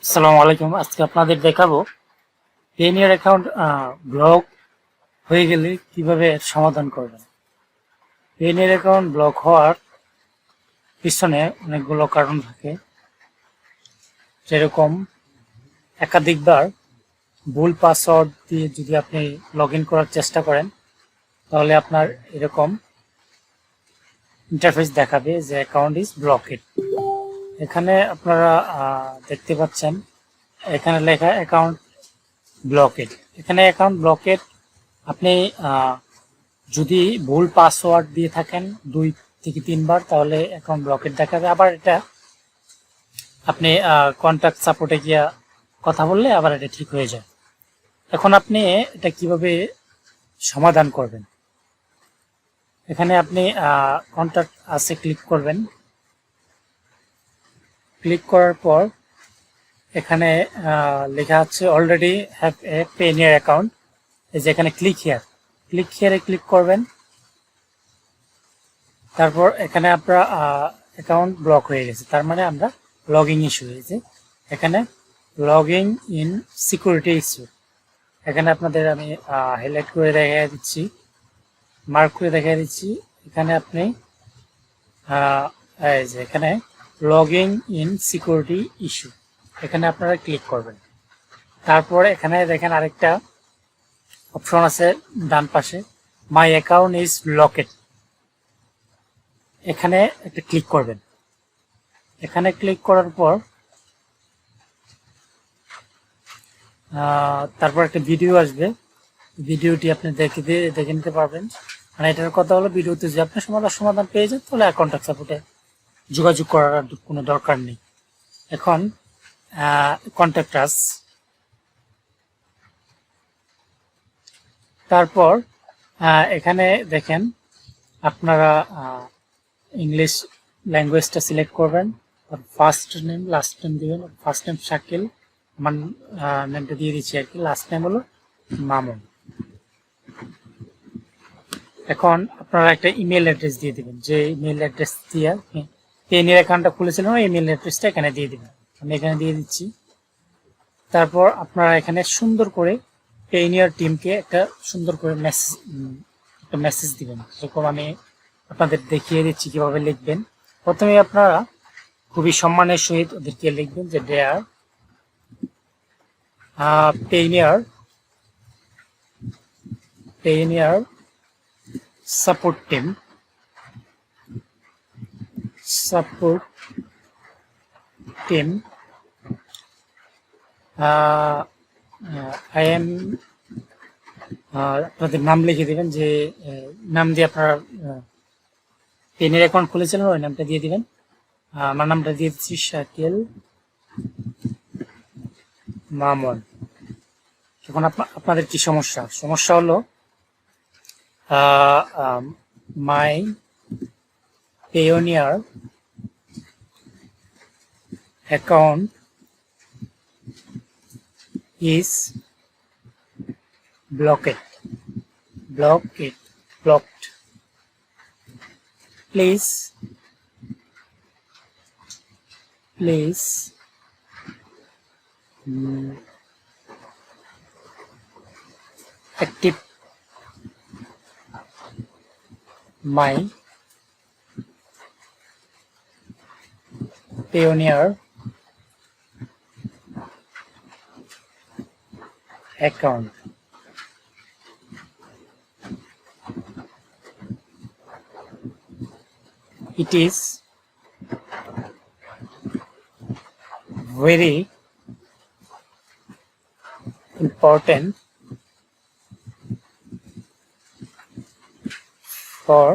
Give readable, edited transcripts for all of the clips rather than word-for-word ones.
আসসালামু আলাইকুম। আজকে আপনাদের দেখাবো পেনিয়ার অ্যাকাউন্ট ব্লক হয়ে গেলে কিভাবে এর সমাধান করবেন। পেনিয়ার অ্যাকাউন্ট ব্লক হওয়ার পিছনে অনেকগুলো কারণ থাকে, যেরকম একাধিকবার ভুল পাসওয়ার্ড দিয়ে যদি আপনি লগ ইন করার চেষ্টা করেন তাহলে আপনার এরকম ইন্টারফেস দেখাবে যে অ্যাকাউন্ট ইজ ব্লকেড। এখানে আপনারা দেখতে পাচ্ছেন এখানে লেখা অ্যাকাউন্ট ব্লকেড। এখানে অ্যাকাউন্ট ব্লকেড আপনি যদি ভুল পাসওয়ার্ড দিয়ে থাকেন 2 থেকে 3 বার তাহলে অ্যাকাউন্ট ব্লকেড দেখাবে। আবার এটা আপনি কন্ট্যাক্ট সাপোর্টে গিয়ে কথা বললে আবার এটা ঠিক হয়ে যায়। এখন আপনি এটা কিভাবে সমাধান করবেন, এখানে আপনি কন্ট্যাক্ট আছে ক্লিক করবেন। ক্লিক করার পর এখানে লেখা আছে অলরেডি হ্যাভ এ পেনিয়ার অ্যাকাউন্ট। এই যে এখানে ক্লিক হিয়ারে ক্লিক করবেন। তারপর এখানে আপনার অ্যাকাউন্ট ব্লক হয়ে গেছে, তার মানে আমরা লগইন ইস্যু হয়েছে। এখানে লগইন ইন সিকিউরিটি ইস্যু, এখানে আপনাদের আমি হাইলাইট করে দেখিয়ে দিচ্ছি, মার্ক করে দেখিয়ে দিচ্ছি। এখানে আপনি এই যে এখানে লগইন ইন সিকিউরিটি ইস্যু, এখানে আপনারা ক্লিক করবেন। তারপর এখানে দেখেন আরেকটা অপশন আছে ডান পাশে, মাই অ্যাকাউন্ট ইজ ব্লকেড, এখানে একটা ক্লিক করবেন। এখানে ক্লিক করার পর তারপর একটা ভিডিও আসবে, ভিডিওটি আপনি দেখে নিতে পারবেন। মানে এটার কথা হলো ভিডিওতে যদি আপনি সমাধান পেয়ে যান তাহলে কন্ট্যাক্ট সাপোর্টে যোগাযোগ করার কোনো দরকার নেই। এখন কন্ট্যাক্ট আস, তারপর এখানে দেখেন আপনারা ইংলিশ ল্যাঙ্গুয়েজটা সিলেক্ট করবেন। ফার্স্ট নেম লাস্ট নেম দিবেন। ফার্স্ট নেম শাকিল, আমার নেমটা দিয়ে দিচ্ছি আর কি, লাস্ট নেম হলো মামুন। এখন আপনারা একটা ইমেল অ্যাড্রেস দিয়ে দিবেন, যে ইমেল অ্যাড্রেস দিয়ে পেনিয়ার অ্যাকাউন্টটা খুলেছিলেন ওই ইমেল অ্যাড্রেসটা এখানে দিয়ে দিবেন। আমি এখানে দিয়ে দিচ্ছি। তারপর আপনারা এখানে সুন্দর করে পেনিয়ার টিমকে একটা সুন্দর করে মেসেজ দিবেন, যেরকম আমি আপনাদের দেখিয়ে দিচ্ছি কিভাবে লিখবেন। প্রথমে আপনারা খুবই সম্মানের সহিত ওদেরকে লিখবেন যে দেয়ার Pioneer support team I am, আপনাদের নাম লিখে দিবেন, যে নাম দিয়ে আপনারা পেনিয়ার অ্যাকাউন্ট খুলেছিলেন ওই নামটা দিয়ে দিবেন। আমার নামটা দিয়ে দিচ্ছি শাকিল মামুন। এখন আপনাদের কি সমস্যা হলো মাই Payoneer account is blocked. Please active my Payoneer account. It is very important for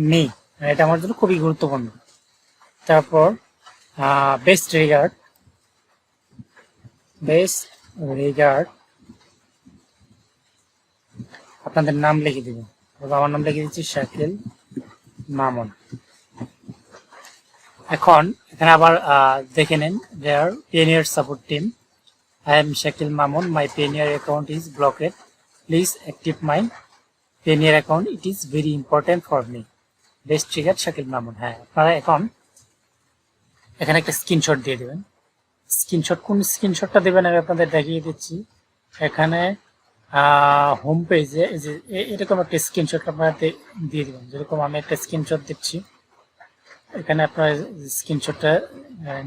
me, এটা আমার জন্য খুবই গুরুত্বপূর্ণ। তারপর বেস্ট রিগার্ড আপনাদের নাম লিখে দিবেন। আমার নাম লিখে দিচ্ছি শাকিল মামুন। এখন এখানে আবার দেখে নেন their Pioneer support team, I am Shakil Mamun, my Payoneer account is blocked, please active my Payoneer account, it is very important for me, best trigger Shakil Mamun। হ্যাঁ, আপনারা এখন এখানে একটা স্ক্রিনশট দিয়ে দেবেন। স্ক্রিনশট, কোন স্ক্রিনশটটা দেবেন আমি আপনাদের দেখিয়ে দিচ্ছি। এখানে হোম পেজে এই যে এরকম একটা স্ক্রিনশট আপনারা দিয়ে দেবেন। যেরকম আমি একটা স্ক্রিনশট দিচ্ছি, এখানে আপনার স্ক্রিনশটটা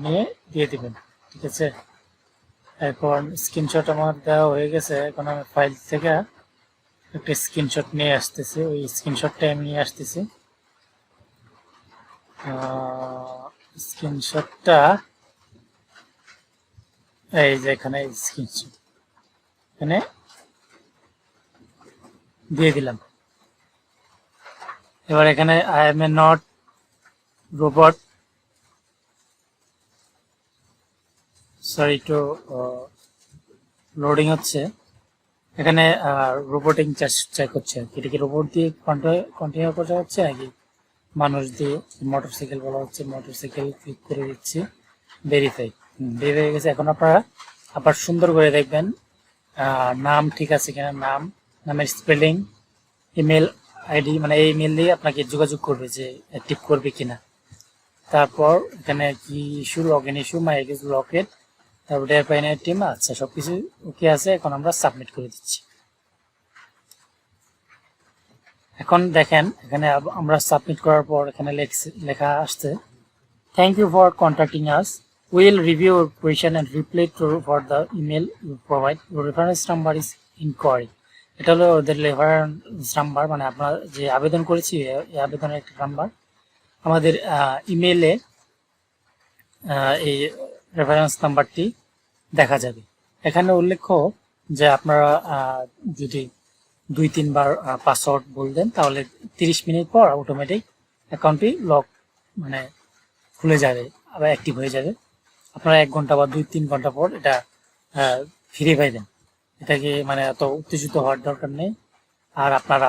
নিয়ে দিয়ে দিবেন, ঠিক আছে। এখন স্ক্রিনশট আমার দেওয়া হয়ে গেছে। এখন আমি ফাইল থেকে একটা স্ক্রিনশট নিয়ে আসতেছি, ওই স্ক্রিনশটটা আমি নিয়ে আসতেছি। স্ক্রিনশটটা এই যে এখানে স্ক্রিনশট এখানে দিয়ে দিলাম। এবার এখানে I am a not robot, sorry to loading হচ্ছে। এখানে রোবোটিং চেক হচ্ছে, এটা কি রোবট দিয়ে কন্টিনিউ করা হচ্ছে নাকি মানুষ দিয়ে। মোটরসাইকেল বলা হচ্ছে, মোটরসাইকেল ক্লিক করে দিচ্ছি, ভেরিফাই হয়ে গেছে। এখন আপনারা আবার সুন্দর করে দেখবেন নাম ঠিক আছে কিনা, নামের স্পেলিং, ইমেল আইডি, মানে এই ইমেল দিয়ে আপনাকে যোগাযোগ করবে যে অ্যাক্টিভ করবে কিনা। তারপর এখানে কি issue, log in issue, my এগেজ ব্লকেড, তারপর পাইওনিয়ার টিম, আচ্ছা সবকিছু ওকে আছে। এখন আমরা সাবমিট করে দিচ্ছি। এখন দেখেন এখানে আমরা সাবমিট করার পর এখানে লেখা আসছে, thank you for contacting us, will review your question and reply for the email you provide, your reference number is inquiry. এটা হলো ওদের রেফারেন্স নাম্বার, মানে আপনারা যে আবেদন করেছি এই আবেদনের একটা নাম্বার। আমাদের ইমেলে এই রেফারেন্স নাম্বারটি দেখা যাবে। এখানে উল্লেখ্য যে আপনারা যদি 2-3 বার পাসওয়ার্ড বলবেন তাহলে 30 মিনিট পর অটোমেটিক অ্যাকাউন্টটি লক মানে খুলে যাবে, আবার অ্যাক্টিভ হয়ে যাবে। আপনারা 1 ঘন্টা বা 2-3 ঘন্টা পর এটা ফিরে পাইবেন। এটাকে মানে এত উত্তেজিত হওয়ার দরকার নেই। আর আপনারা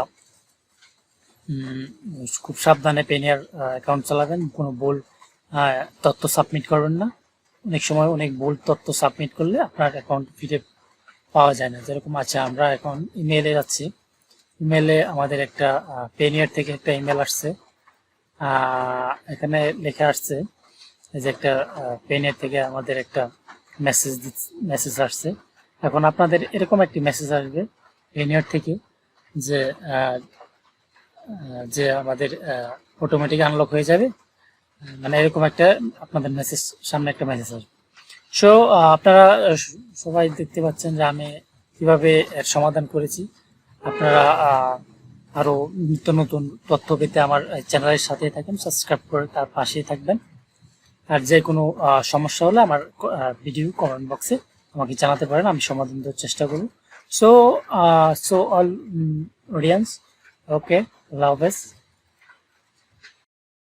খুব সাবধানে পেনিয়ার অ্যাকাউন্ট চালাবেন, কোনো ভুল তথ্য সাবমিট করবেন না। অনেক সময় অনেক ভুল তথ্য সাবমিট করলে আপনার অ্যাকাউন্ট ফিরে পাওয়া যায় না। যেরকম আছে, আমরা এখন ইমেলে যাচ্ছি, ইমেলে আমাদের একটা পেনিয়ার থেকে একটা ইমেল আসছে। এখানে লেখা আসছে যে একটা পেনিয়ার থেকে আমাদের একটা মেসেজ আসছে। এখন আপনাদের এরকম একটি মেসেজ আসবে পেনিয়ার থেকে যে যে আমাদের অটোমেটিক আনলক হয়ে যাবে, মানে এরকম একটা আপনাদের মেসেজ, সামনে একটা মেসেজ আসবে। সো আপনারা সবাই দেখতে পাচ্ছেন যে আমি কিভাবে এর সমাধান করেছি। আপনারা আরো নিত্য নতুন তথ্য পেতে আমার চ্যানেলের সাথে থাকেন, সাবস্ক্রাইব করে তার পাশেই থাকবেন। আর যে কোনো সমস্যা হলে আমার ভিডিও কমেন্ট বক্সে আমাকে জানাতে পারেন, আমি সমাধান দেওয়ার চেষ্টা করব। সো অল অডিয়েন্স, ওকে, আল্লাহ হাফেজ।